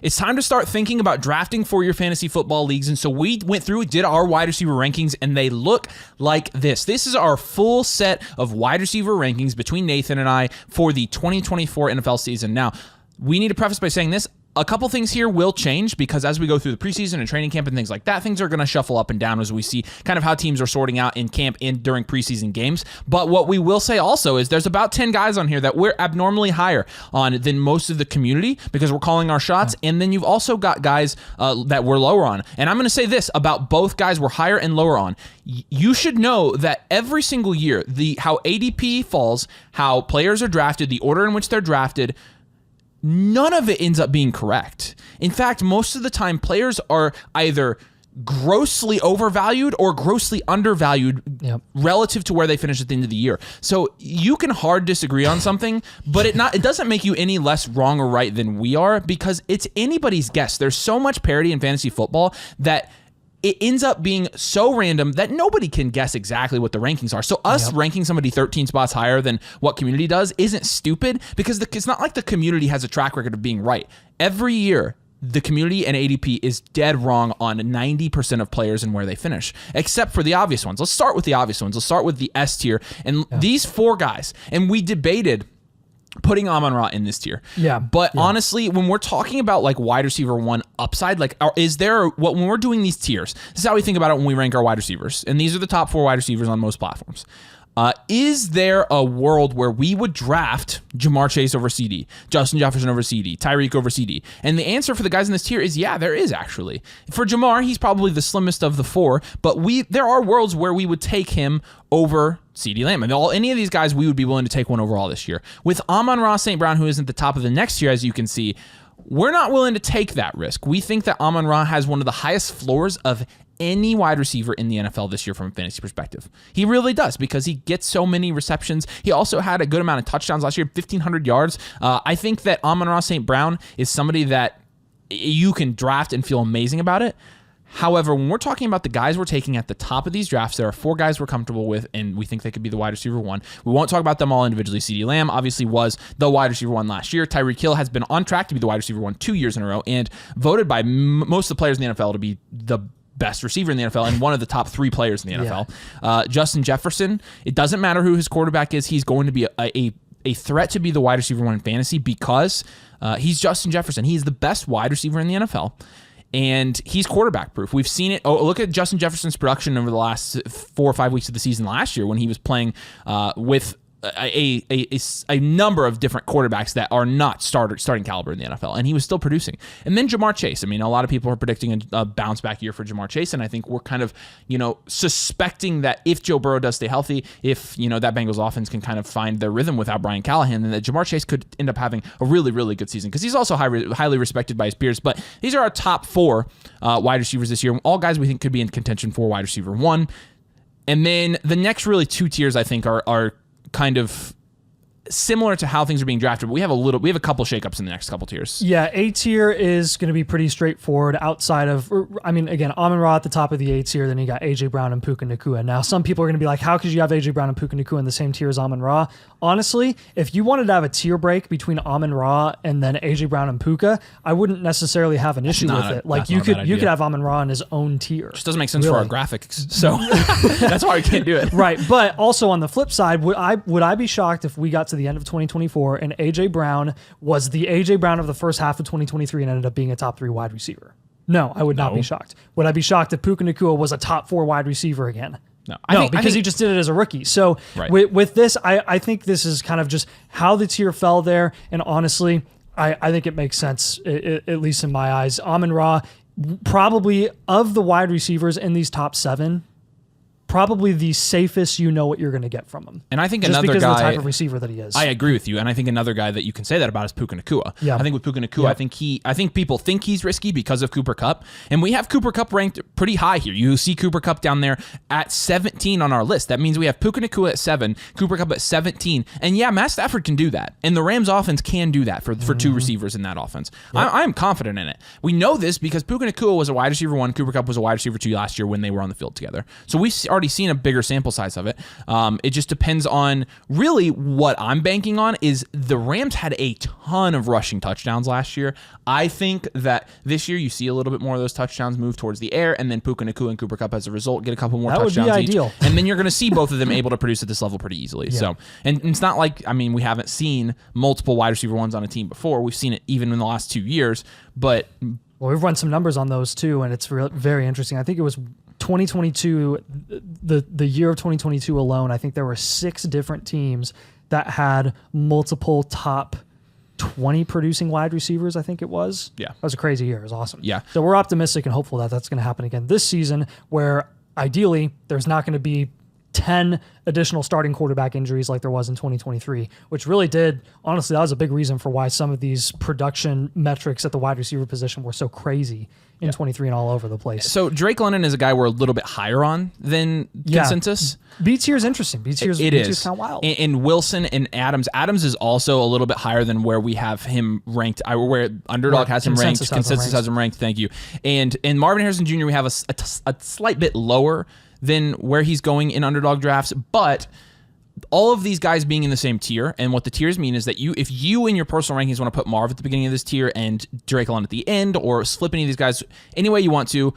It's time to start thinking about drafting for your fantasy football leagues. And so we went through, did our wide receiver rankings, and they look like this. This is our full set of wide receiver rankings between Nathan and I for the 2024 NFL season. Now, we need to preface by saying this. A couple things here will change because as we go through the preseason and training camp and things like that, things are going to shuffle up and down as we see kind of how teams are sorting out in camp and during preseason games. But what we will say also is there's about 10 guys on here that we're abnormally higher on than most of the community because we're calling our shots. And then you've also got guys that we're lower on. And I'm going to say this about both guys we're higher and lower on. You should know that every single year, how ADP falls, how players are drafted, the order in which they're drafted, none of it ends up being correct. In fact, most of the time, players are either grossly overvalued or grossly undervalued relative to where they finish at the end of the year. So you can hard disagree on something, but it doesn't make you any less wrong or right than we are because it's anybody's guess. There's so much parity in fantasy football that it ends up being so random that nobody can guess exactly what the rankings are. So us ranking somebody 13 spots higher than what community does isn't stupid because it's not like the community has a track record of being right. Every year, the community and ADP is dead wrong on 90% of players and where they finish, except for the obvious ones. Let's start with the obvious ones. Let's start with the S tier. And these four guys, and we debated putting Amon-Ra in this tier. But honestly, when we're talking about like wide receiver one upside, like when we're doing these tiers, this is how we think about it when we rank our wide receivers. And these are the top 4 wide receivers on most platforms. Is there a world where we would draft Jamar Chase over CD, Justin Jefferson over CD, Tyreek over CD? And the answer for the guys in this tier is yeah, there is actually. For Jamar, he's probably the slimmest of the 4, but there are worlds where we would take him over CeeDee Lamb. And any of these guys, we would be willing to take one overall this year. With Amon-Ra St. Brown, who isn't the top of the next tier, as you can see, we're not willing to take that risk. We think that Amon-Ra has one of the highest floors of any wide receiver in the NFL this year from a fantasy perspective. He really does because he gets so many receptions. He also had a good amount of touchdowns last year, 1,500 yards. I think that Amon-Ra St. Brown is somebody that you can draft and feel amazing about it. However, when we're talking about the guys we're taking at the top of these drafts, there are 4 guys we're comfortable with, and we think they could be the wide receiver 1. We won't talk about them all individually. CeeDee Lamb obviously was the wide receiver 1 last year. Tyreek Hill has been on track to be the wide receiver 1 2 years in a row, and voted by most of the players in the NFL to be the best receiver in the NFL and one of the top 3 players in the NFL. Justin Jefferson, it doesn't matter who his quarterback is, he's going to be a threat to be the wide receiver 1 in fantasy because he's Justin Jefferson. He's the best wide receiver in the NFL. And he's quarterback proof. We've seen it. Look at Justin Jefferson's production over the last 4 or 5 weeks of the season last year when he was playing with a number of different quarterbacks that are not starting caliber in the NFL, and he was still producing. And then Jamar Chase. I mean, a lot of people are predicting a bounce back year for Jamar Chase, and I think we're kind of, suspecting that if Joe Burrow does stay healthy, if, that Bengals offense can kind of find their rhythm without Brian Callahan, then that Jamar Chase could end up having a really, really good season because he's also highly respected by his peers. But these are our top 4 wide receivers this year, all guys we think could be in contention for wide receiver 1. And then the next really 2 tiers, I think, are kind of similar to how things are being drafted, but we have a couple shakeups in the next couple tiers. Yeah, A tier is going to be pretty straightforward outside of, again, Amon-Ra at the top of the A tier, then you got AJ Brown and Puka Nacua. Now, some people are going to be like, how could you have AJ Brown and Puka Nacua in the same tier as Amon-Ra? Honestly, if you wanted to have a tier break between Amon-Ra and then AJ Brown and Puka, I wouldn't necessarily have an issue with it. Like you could have Amon-Ra in his own tier. Just doesn't make sense for our graphics, so that's why we can't do it. Right, but also on the flip side, would I be shocked if we got to the end of 2024 and AJ Brown was the AJ Brown of the first half of 2023 and ended up being a top 3 wide receiver? No, I would not be shocked. Would I be shocked if Puka Nacua was a top 4 wide receiver again? No, because he just did it as a rookie. So with this, I think this is kind of just how the tier fell there. And honestly, I think it makes sense, at least in my eyes. Amon-Ra, probably of the wide receivers in these top 7, probably the safest what you're going to get from him. And I think just another because guy, of the type of receiver that he is. I agree with you, and I think another guy that you can say that about is Puka Nacua. Yeah. I think with Puka Nacua, I think people think he's risky because of Cooper Kupp, and we have Cooper Kupp ranked pretty high here. You see Cooper Kupp down there at 17 on our list. That means we have Puka Nacua at 7, Cooper Kupp at 17, and yeah, Matt Stafford can do that, and the Rams offense can do that for 2 receivers in that offense. Yep. I'm confident in it. We know this because Puka Nacua was a wide receiver 1, Cooper Kupp was a wide receiver 2 last year when they were on the field together. So we already seen a bigger sample size of it. It just depends on really what I'm banking on is the Rams had a ton of rushing touchdowns last year. I think that this year you see a little bit more of those touchdowns move towards the air, and then Puka Nacua and Cooper Kupp as a result get a couple more touchdowns would be each. ideal. And then you're going to see both of them able to produce at this level pretty easily. So, and it's not like, I mean, we haven't seen multiple wide receiver ones on a team before. We've seen it even in the last 2 years, but well, we've run some numbers on those too, and it's very interesting. I think it was 2022, the year of 2022 alone, I think there were 6 different teams that had multiple top 20 producing wide receivers, I think it was. Yeah. That was a crazy year. It was awesome. Yeah. So we're optimistic and hopeful that that's going to happen again this season, where ideally there's not going to be 10 additional starting quarterback injuries like there was in 2023, which really did, honestly, that was a big reason for why some of these production metrics at the wide receiver position were so crazy in 23 and all over the place. So Drake London is a guy we're a little bit higher on than consensus. B tier is interesting. B tier is kind of wild. And Wilson and Adams. Adams is also a little bit higher than where we have him ranked. Where Underdog has him ranked. Consensus has him ranked. Thank you. And in Marvin Harrison Jr., we have a slight bit lower than where he's going in Underdog drafts, but all of these guys being in the same tier, and what the tiers mean is that if you in your personal rankings want to put Marv at the beginning of this tier and Drake London at the end, or flip any of these guys any way you want to,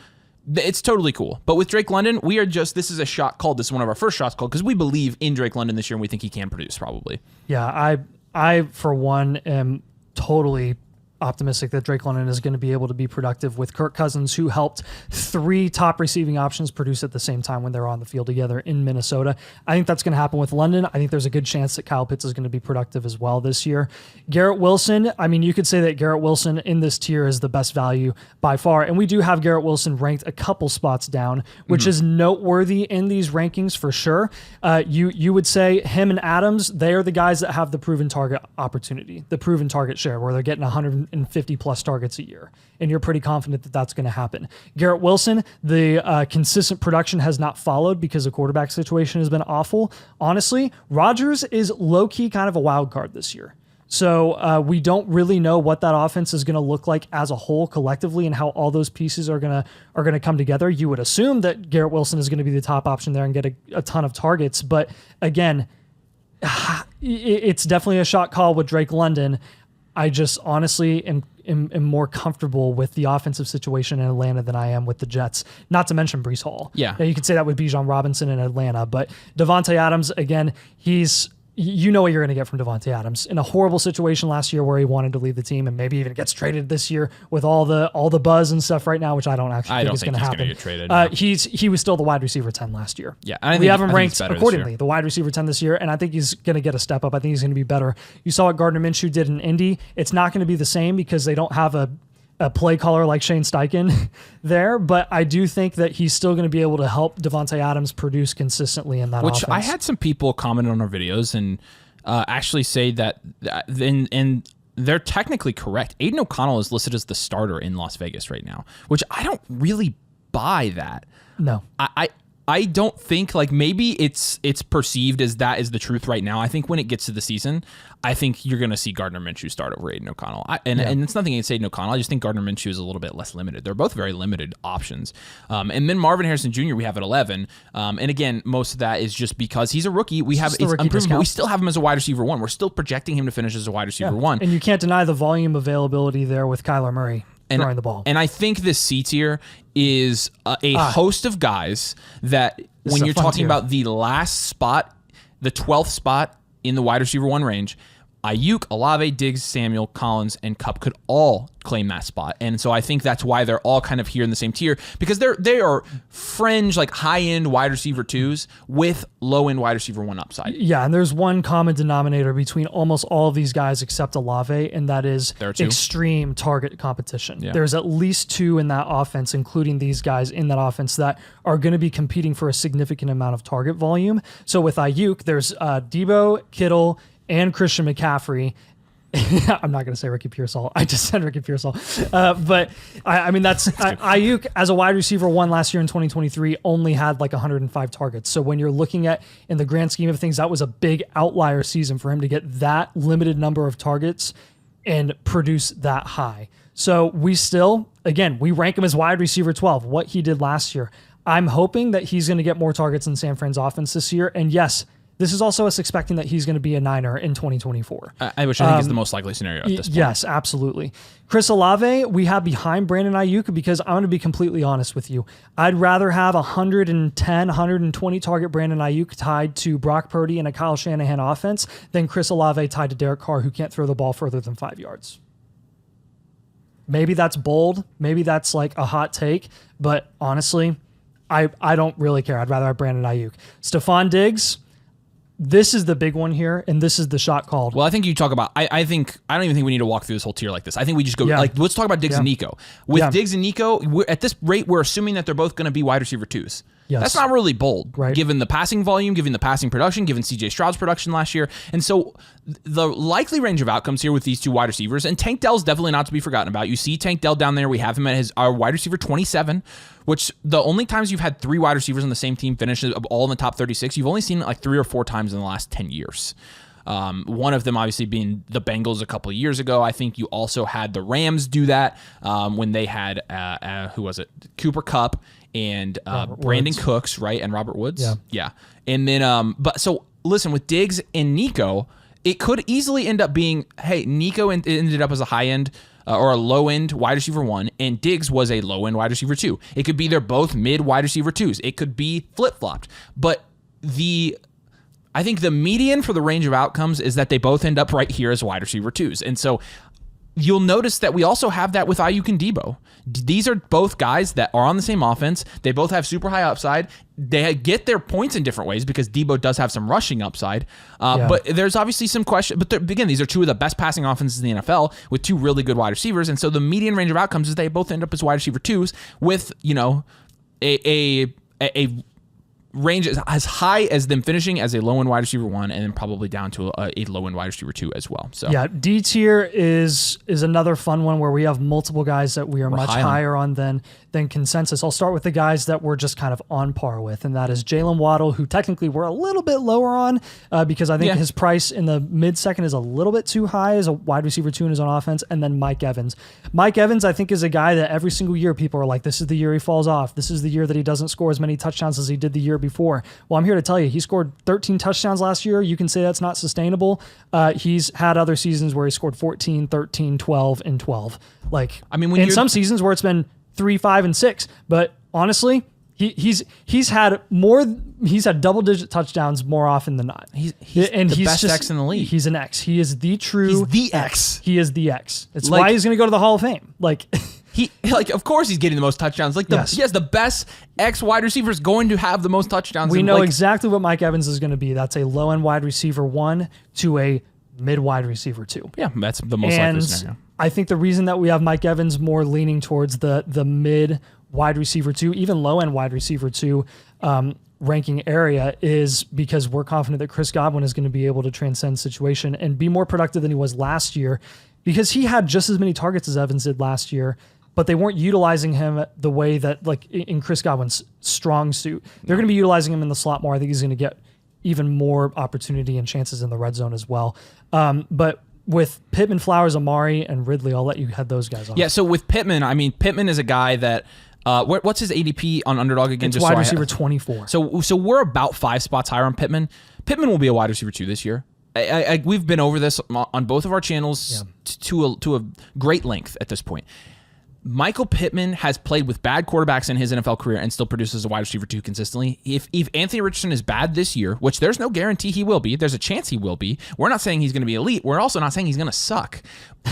it's totally cool. But with Drake London, this is a shot called. This is one of our first shots called because we believe in Drake London this year and we think he can produce probably. Yeah, I for one am totally optimistic that Drake London is going to be able to be productive with Kirk Cousins, who helped 3 top receiving options produce at the same time when they're on the field together in Minnesota. I think that's going to happen with London. I think there's a good chance that Kyle Pitts is going to be productive as well this year. Garrett Wilson, I mean, you could say that Garrett Wilson in this tier is the best value by far, and we do have Garrett Wilson ranked a couple spots down, which is noteworthy in these rankings for sure. You would say him and Adams, they are the guys that have the proven target opportunity, the proven target share, where they're getting 150 plus targets a year, and you're pretty confident that that's going to happen. Garrett Wilson, the consistent production has not followed because the quarterback situation has been awful. Honestly, Rodgers is low-key kind of a wild card this year. So we don't really know what that offense is going to look like as a whole collectively and how all those pieces are going to come together. You would assume that Garrett Wilson is going to be the top option there and get a ton of targets, but again, it's definitely a shot call with Drake London. I just honestly am more comfortable with the offensive situation in Atlanta than I am with the Jets, not to mention Breece Hall. Yeah. Now, you could say that with Bijan Robinson in Atlanta, but Devontae Adams, again, you know what you're going to get from Devontae Adams in a horrible situation last year where he wanted to leave the team and maybe even gets traded this year with all the buzz and stuff right now, which I don't actually think is going to happen. Get traded, no. He was still the wide receiver 10 last year. Yeah, we have him ranked accordingly, the wide receiver 10 this year, and I think he's going to get a step up. I think he's going to be better. You saw what Gardner Minshew did in Indy. It's not going to be the same because they don't have a play caller like Shane Steichen there, but I do think that he's still going to be able to help Devontae Adams produce consistently in that offense. Which I had some people comment on our videos and actually say that, and they're technically correct. Aiden O'Connell is listed as the starter in Las Vegas right now, which I don't really buy that. No. I don't think, like, maybe it's perceived as that is the truth right now. I think when it gets to the season, I think you're going to see Gardner Minshew start over Aiden O'Connell. And it's nothing against Aiden O'Connell. I just think Gardner Minshew is a little bit less limited. They're both very limited options. And then Marvin Harrison Jr. we have at 11. And again, most of that is just because he's a rookie. It's unproven, but we still have him as a wide receiver 1. We're still projecting him to finish as a wide receiver 1. And you can't deny the volume availability there with Kyler Murray throwing the ball. And I think this C tier is a host of guys that when you're talking about the last spot, the 12th spot in the wide receiver 1 range, Ayuk, Olave, Diggs, Samuel, Collins, and Kupp could all claim that spot. And so I think that's why they're all kind of here in the same tier, because they are fringe, like high-end wide receiver 2s with low-end wide receiver 1 upside. Yeah, and there's one common denominator between almost all of these guys except Olave, and that is extreme target competition. Yeah. There's at least 2 in that offense, including these guys in that offense, that are going to be competing for a significant amount of target volume. So with Ayuk, there's Debo, Kittle, and Christian McCaffrey. I'm not going to say Ricky Pearsall. I just said Ricky Pearsall. But I mean, that's Ayuk as a wide receiver 1 last year in 2023 only had like 105 targets. So when you're looking at, in the grand scheme of things, that was a big outlier season for him to get that limited number of targets and produce that high. So we still, again, we rank him as wide receiver 12. What he did last year, I'm hoping that he's going to get more targets in San Fran's offense this year. And yes, this is also us expecting that he's going to be a Niner in 2024. Which I think is the most likely scenario at this point. Yes, absolutely. Chris Olave, we have behind Brandon Ayuk because I'm going to be completely honest with you. I'd rather have 110, 120 target Brandon Ayuk tied to Brock Purdy and a Kyle Shanahan offense than Chris Olave tied to Derek Carr, who can't throw the ball further than 5 yards. Maybe that's bold. Maybe that's like a hot take. But honestly, I don't really care. I'd rather have Brandon Ayuk. Stephon Diggs, this is the big one here, and this is the shot called. Well, I think you talk about. I don't even think we need to walk through this whole tier like this. I think we just go let's talk about Diggs and Nico. With Diggs and Nico, at this rate, we're assuming that they're both going to be wide receiver 2s. Yes. That's not really bold, right? Given the passing volume, given the passing production, given C.J. Stroud's production last year. And so the likely range of outcomes here with these two wide receivers, and Tank Dell's definitely not to be forgotten about. You see Tank Dell down there. We have him at our wide receiver 27, which the only times you've had 3 wide receivers on the same team finish all in the top 36, you've only seen it like 3 or 4 times in the last 10 years. One of them obviously being the Bengals a couple of years ago. I think you also had the Rams do that when they had, who was it? Cooper Kupp and Brandon Cooks, right? And Robert Woods. Yeah. And then, but so listen, with Diggs and Nico, it could easily end up being, hey, Nico ended up as a high end or a low end wide receiver 1, and Diggs was a low end wide receiver 2. It could be they're both mid wide receiver 2s. It could be flip flopped. But I think the median for the range of outcomes is that they both end up right here as wide receiver 2s. And so you'll notice that we also have that with Ayuk and Debo. These are both guys that are on the same offense. They both have super high upside. They get their points in different ways because Debo does have some rushing upside. But there's obviously some question. But again, these are 2 of the best passing offenses in the NFL with 2 really good wide receivers. And so the median range of outcomes is they both end up as wide receiver 2s with, a range as high as them finishing as a low-end wide receiver 1 and then probably down to a low-end wide receiver 2 as well. So yeah, D tier is another fun one where we have multiple guys that we're much higher on than consensus. I'll start with the guys that we're just kind of on par with, and that is Jalen Waddle, who technically we're a little bit lower on because I think his price in the mid-second is a little bit too high as a wide receiver 2 in his own offense, and then Mike Evans. Mike Evans, I think, is a guy that every single year people are like, this is the year he falls off. This is the year that he doesn't score as many touchdowns as he did the year before. Well, I'm here to tell you, he scored 13 touchdowns last year. You can say that's not sustainable. He's had other seasons where he scored 14, 13, 12, and 12. In some seasons where it's been 3, 5, and 6. But honestly, he's had double-digit touchdowns more often than not. He's the best X in the league. He's an X. He is the true X. He is the X. It's why he's going to go to the Hall of Fame. Of course he's getting the most touchdowns. He has the best X wide receiver is going to have the most touchdowns. We know exactly what Mike Evans is going to be. That's a low-end wide receiver 1 to a mid-wide receiver 2. Yeah, that's the most likely scenario. I think the reason that we have Mike Evans more leaning towards the mid wide receiver 2, even low-end wide receiver 2 ranking area is because we're confident that Chris Godwin is going to be able to transcend situation and be more productive than he was last year because he had just as many targets as Evans did last year, but they weren't utilizing him the way that in Chris Godwin's strong suit. They're going to be utilizing him in the slot more. I think he's going to get even more opportunity and chances in the red zone as well. But with Pittman, Flowers, Amari, and Ridley, I'll let you head those guys off. Yeah, so with Pittman, Pittman is a guy that what's his ADP on Underdog again? It's wide receiver 24. So we're about 5 spots higher on Pittman. Pittman will be a wide receiver 2 this year. We've been over this on both of our channels to a great length at this point. Michael Pittman has played with bad quarterbacks in his NFL career and still produces a wide receiver 2 consistently. If Anthony Richardson is bad this year, which there's no guarantee he will be, there's a chance he will be. We're not saying he's going to be elite. We're also not saying he's going to suck.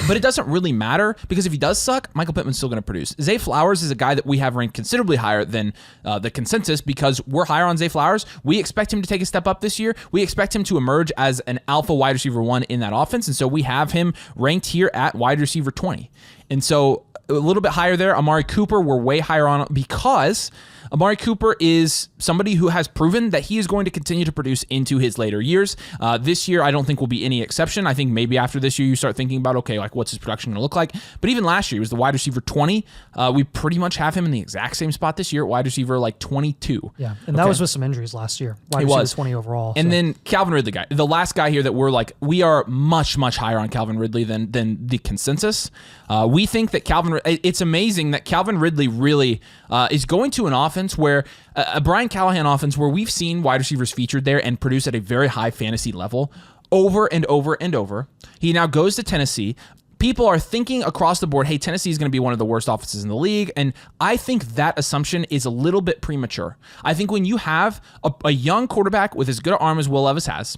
But it doesn't really matter because if he does suck, Michael Pittman's still going to produce. Zay Flowers is a guy that we have ranked considerably higher than the consensus because we're higher on Zay Flowers. We expect him to take a step up this year. We expect him to emerge as an alpha wide receiver 1 in that offense. And so we have him ranked here at wide receiver 20. And so a little bit higher there. Amari Cooper, we're way higher on because Amari Cooper is somebody who has proven that he is going to continue to produce into his later years. This year, I don't think will be any exception. I think maybe after this year, you start thinking about, okay, what's his production going to look like? But even last year, he was the wide receiver 20. We pretty much have him in the exact same spot this year, wide receiver 22. Yeah, and that was with some injuries last year. Wide receiver 20 overall. And then Calvin Ridley, the last guy here that we are much, much higher on Calvin Ridley than the consensus. We think that it's amazing that Calvin Ridley really is going to an offense where a Brian Callahan offense where we've seen wide receivers featured there and produce at a very high fantasy level over and over and over. He now goes to Tennessee. People are thinking across the board, hey, Tennessee is going to be one of the worst offenses in the league. And I think that assumption is a little bit premature. I think when you have a young quarterback with as good an arm as Will Levis has,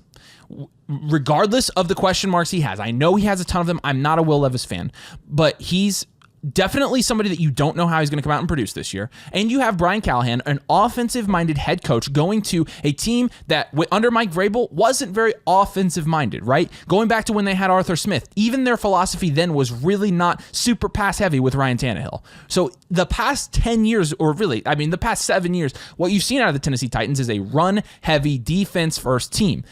regardless of the question marks he has, I know he has a ton of them. I'm not a Will Levis fan, but he's definitely somebody that you don't know how he's going to come out and produce this year. And you have Brian Callahan, an offensive-minded head coach, going to a team that under Mike Vrabel wasn't very offensive-minded, right? Going back to when they had Arthur Smith, even their philosophy then was really not super pass-heavy with Ryan Tannehill. So the past 10 years, or really, I mean, the past 7 years, what you've seen out of the Tennessee Titans is a run-heavy, defense-first team.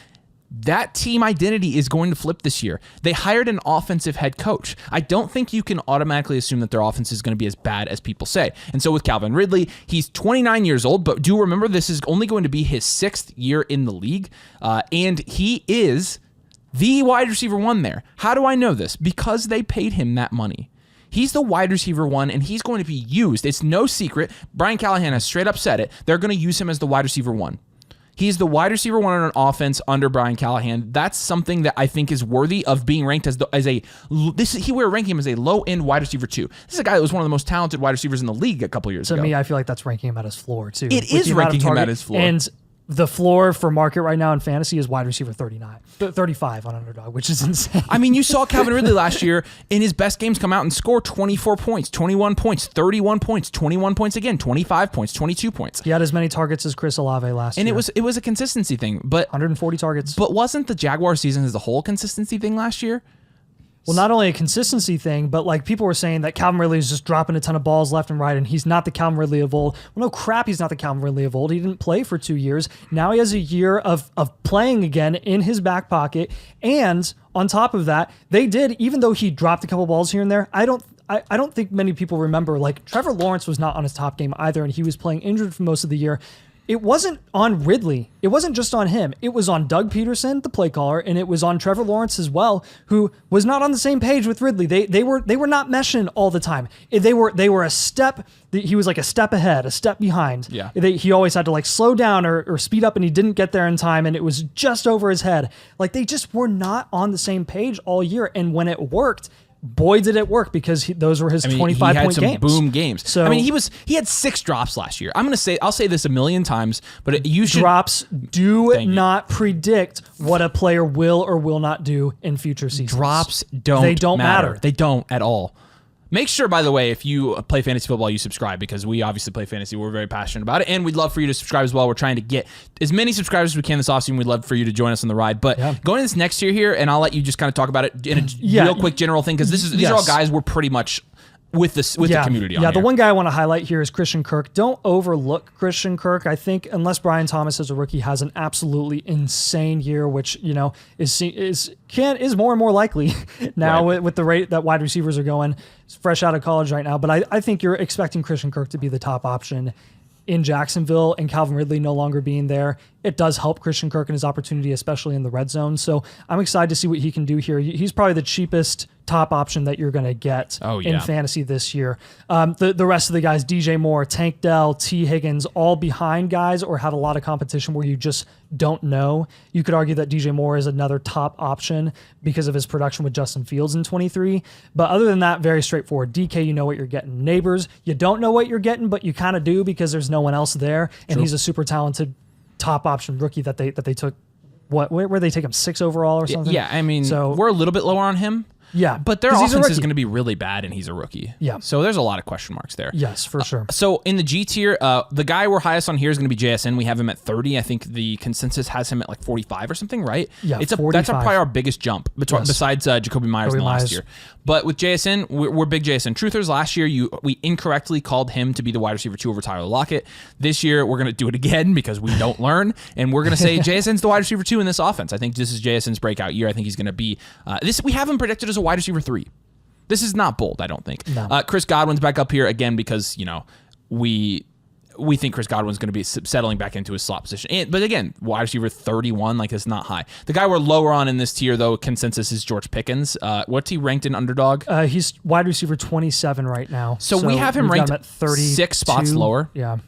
That team identity is going to flip this year. They hired an offensive head coach. I don't think you can automatically assume that their offense is going to be as bad as people say. And so with Calvin Ridley, he's 29 years old, but do remember this is only going to be his 6th year in the league, and he is the wide receiver 1 there. How do I know this? Because they paid him that money. He's the wide receiver 1, and he's going to be used. It's no secret. Brian Callahan has straight up said it. They're going to use him as the wide receiver 1. He's the wide receiver 1 on an offense under Brian Callahan. That's something that I think is worthy of being ranked we're ranking him as a low-end wide receiver 2. This is a guy that was one of the most talented wide receivers in the league a couple years ago. To me, I feel like that's ranking him at his floor, too. It is ranking him at his floor. And the floor for market right now in fantasy is wide receiver 35 on Underdog, which is insane. I mean, you saw Calvin Ridley last year in his best games come out and score 24 points, 21 points, 31 points, 21 points again, 25 points, 22 points. He had as many targets as Chris Olave last year. And it was a consistency thing. But 140 targets. But wasn't the Jaguar season as a whole consistency thing last year? Well, not only a consistency thing, but like people were saying that Calvin Ridley is just dropping a ton of balls left and right, and he's not the Calvin Ridley of old. Well, no crap, he's not the Calvin Ridley of old. He didn't play for 2 years. Now he has a year of playing again in his back pocket. And on top of that, they did, even though he dropped a couple balls here and there, I don't think many people remember, like Trevor Lawrence was not on his top game either, and he was playing injured for most of the year. It wasn't on Ridley. It wasn't just on him. It was on Doug Peterson, the play caller, and it was on Trevor Lawrence as well, who was not on the same page with Ridley. They were not meshing all the time. They were a step. He was like a step ahead, a step behind. Yeah. He always had to like slow down or speed up, and he didn't get there in time, and it was just over his head. Like they just were not on the same page all year, and when it worked, boy, did it work, because those were his 25-point games. He had some boom games. So, I mean, he had 6 drops last year. I'll say this a million times, but you should. Drops do not predict what a player will or will not do in future seasons. Drops don't matter. They don't at all. Make sure, by the way, if you play fantasy football, you subscribe, because we obviously play fantasy. We're very passionate about it, and we'd love for you to subscribe as well. We're trying to get as many subscribers as we can this offseason. We'd love for you to join us on the ride. But going into this next year here, and I'll let you just kind of talk about it in a real quick general thing, because these are all guys we're pretty much with the community on here. The one guy I want to highlight here is Christian Kirk. Don't overlook Christian Kirk. I think unless Brian Thomas as a rookie has an absolutely insane year, which is more and more likely now with the rate that wide receivers are going, fresh out of college right now. But I think you're expecting Christian Kirk to be the top option in Jacksonville, and Calvin Ridley no longer being there. It does help Christian Kirk and his opportunity, especially in the red zone. So I'm excited to see what he can do here. He's probably the cheapest top option that you're going to get in fantasy this year. The rest of the guys, DJ Moore, Tank Dell, T. Higgins, all behind guys or have a lot of competition where you just don't know. You could argue that DJ Moore is another top option because of his production with Justin Fields in 23. But other than that, very straightforward. DK, you know what you're getting. Neighbors, you don't know what you're getting, but you kind of do because there's no one else there. And he's a super talented top option rookie that they took. Where they take him 6 overall or something? Yeah, I mean, we're a little bit lower on him. Yeah. But their offense is going to be really bad, and he's a rookie. Yeah. So there's a lot of question marks there. Yes, for sure. So in the G tier, the guy we're highest on here is going to be JSN. We have him at 30. I think the consensus has him at like 45 or something, right? Yeah, that's probably our biggest jump besides Jacoby Myers in the last year. But with JSN, we're big JSN truthers. Last year, we incorrectly called him to be the wide receiver 2 over Tyler Lockett. This year, we're going to do it again because we don't learn, and we're going to say JSN's the wide receiver 2 in this offense. I think this is JSN's breakout year. I think he's going to be we have him predicted as a wide receiver 3. This is not bold, I don't think. No. Chris Godwin's back up here again because, we we think Chris Godwin's going to be settling back into his slot position. But again, wide receiver 31, like it's not high. The guy we're lower on in this tier, though, consensus is George Pickens. What's he ranked in underdog? He's wide receiver 27 right now. So we have him ranked at 36 spots lower. Yeah.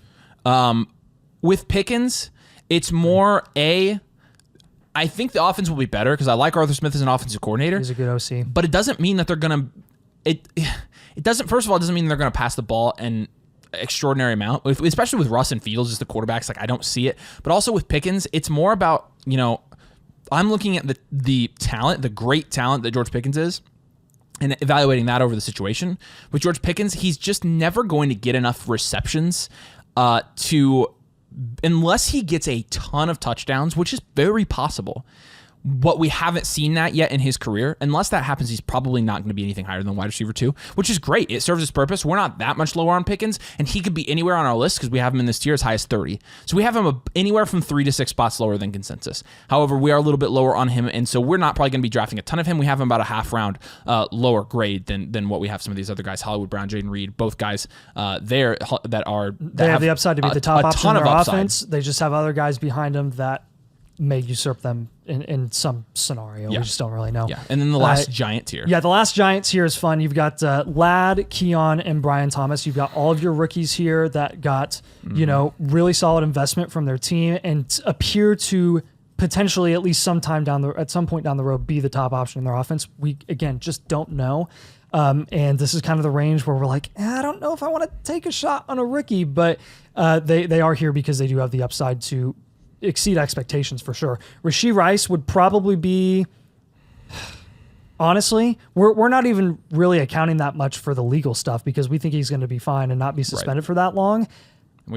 With Pickens, it's more I think the offense will be better because I like Arthur Smith as an offensive coordinator. He's a good OC. But it doesn't mean that they're going to... It doesn't... First of all, it doesn't mean they're going to pass the ball an extraordinary amount, especially with Russ and Fields as the quarterbacks. Like, I don't see it. But also with Pickens, it's more about, I'm looking at the talent, the great talent that George Pickens is, and evaluating that over the situation. With George Pickens, he's just never going to get enough receptions unless he gets a ton of touchdowns, which is very possible. But we haven't seen that yet in his career. Unless that happens, he's probably not going to be anything higher than wide receiver 2, which is great. It serves its purpose. We're not that much lower on Pickens, and he could be anywhere on our list because we have him in this tier as high as 30. So we have him anywhere from 3 to 6 spots lower than consensus. However, we are a little bit lower on him, and so we're not probably going to be drafting a ton of him. We have him about a half round lower grade than what we have some of these other guys, Hollywood Brown, Jaden Reed, both guys there that have the upside to be the top option in their offense. They just have other guys behind them that may usurp them in some scenario. Yeah. We just don't really know. Yeah. And then the last giant tier. Yeah, the last giant tier is fun. You've got Ladd, Keon, and Brian Thomas. You've got all of your rookies here that got, really solid investment from their team and appear to potentially at least at some point down the road be the top option in their offense. We, again, just don't know. And this is kind of the range where we're like, I don't know if I want to take a shot on a rookie, but they are here because they do have the upside to exceed expectations for sure. Rashee Rice would probably be, honestly, we're not even really accounting that much for the legal stuff because we think he's going to be fine and not be suspended for that long.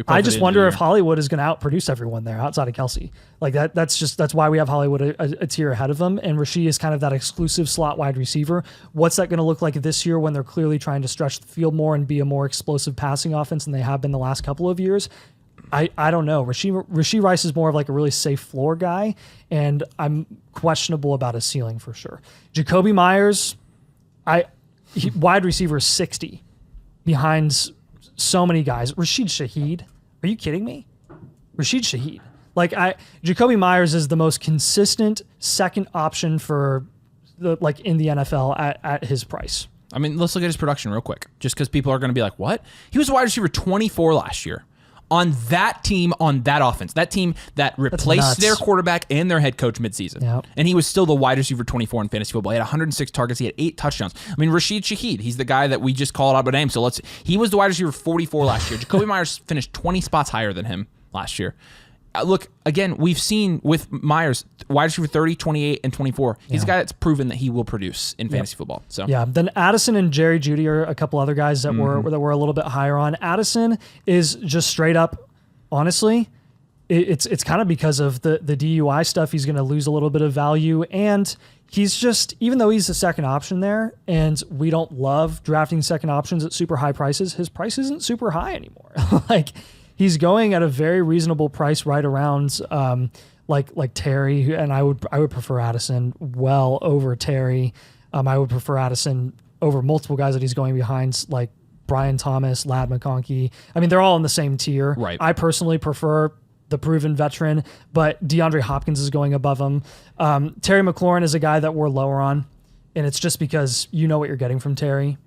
I just wonder if Hollywood is going to outproduce everyone there outside of Kelsey. Like that's why we have Hollywood a tier ahead of them. And Rashee is kind of that exclusive slot wide receiver. What's that going to look like this year when they're clearly trying to stretch the field more and be a more explosive passing offense than they have been the last couple of years? I don't know. Rashee Rice is more of like a really safe floor guy, and I'm questionable about his ceiling for sure. Jacoby Myers, wide receiver 60 behind so many guys. Rashid Shaheed, are you kidding me? Rashid Shaheed. Jacoby Myers is the most consistent second option for in the NFL at his price. I mean, let's look at his production real quick, just because people are going to be like, what? He was wide receiver 24 last year. On that team, on that offense, that team that replaced their quarterback and their head coach midseason. Yep. And he was still the wide receiver 24 in fantasy football. He had 106 targets. He had 8 touchdowns. I mean, Rashid Shaheed, he's the guy that we just called out by name. So he was the wide receiver 44 last year. Jacoby Myers finished 20 spots higher than him last year. Look, again, we've seen with Myers, wide receiver 30, 28, and 24. He's a guy that's proven that he will produce in fantasy football. So then Addison and Jerry Jeudy are a couple other guys that were a little bit higher on. Addison is just straight up, honestly, it's kind of because of the DUI stuff. He's going to lose a little bit of value, and he's just, even though he's the second option there, and we don't love drafting second options at super high prices, his price isn't super high anymore. He's going at a very reasonable price, right around like Terry, and I would prefer Addison well over Terry. I would prefer Addison over multiple guys that he's going behind, like Brian Thomas, Ladd McConkey. I mean, they're all in the same tier. Right. I personally prefer the proven veteran, but DeAndre Hopkins is going above him. Terry McLaurin is a guy that we're lower on, and it's just because you know what you're getting from Terry.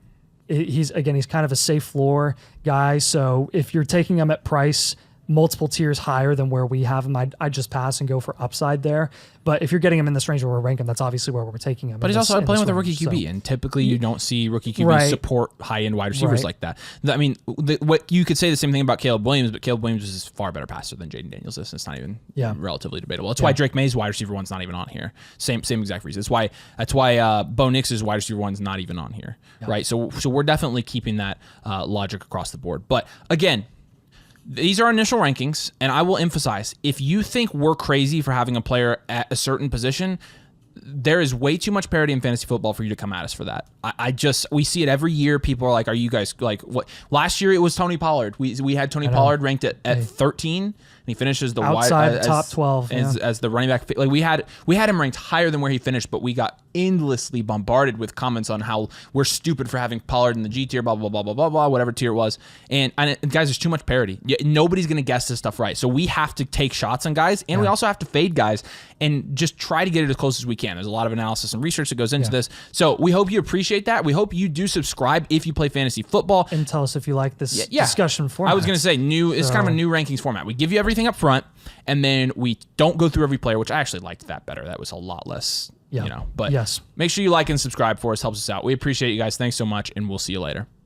He's kind of a safe floor guy. So if you're taking him at price multiple tiers higher than where we have him, I'd just pass and go for upside there. But if you're getting him in this range where we're ranking him, that's obviously where we're taking him. But he's also playing with a rookie QB, and typically you don't see rookie QB support high-end wide receivers like that. I mean, what you could say the same thing about Caleb Williams, but Caleb Williams is a far better passer than Jaden Daniels is. It's not even relatively debatable. That's why Drake May's wide receiver one's not even on here. Same exact reason. That's why Bo Nix's wide receiver one's not even on here, right? So we're definitely keeping that logic across the board. But again, these are initial rankings, and I will emphasize, if you think we're crazy for having a player at a certain position, there is way too much parity in fantasy football for you to come at us for that. We see it every year. People are like, are you guys like what? Last year it was Tony Pollard. We had Tony Pollard ranked at 13, and he finishes the outside top 12 as the running back. Like we had him ranked higher than where he finished, but we got endlessly bombarded with comments on how we're stupid for having Pollard in the G tier, blah, blah, blah, blah, blah, blah, whatever tier it was. And guys, there's too much parity. Nobody's going to guess this stuff right. So we have to take shots on guys, and we also have to fade guys and just try to get it as close as we can. There's a lot of analysis and research that goes into this. So we hope you appreciate that. We hope you do subscribe if you play fantasy football. And tell us if you like this discussion format. I was going to say, it's kind of a new rankings format. We give you everything up front, and then we don't go through every player, which I actually liked that better. That was a lot less, but make sure you like and subscribe for us. Helps us out. We appreciate you guys. Thanks so much, and we'll see you later.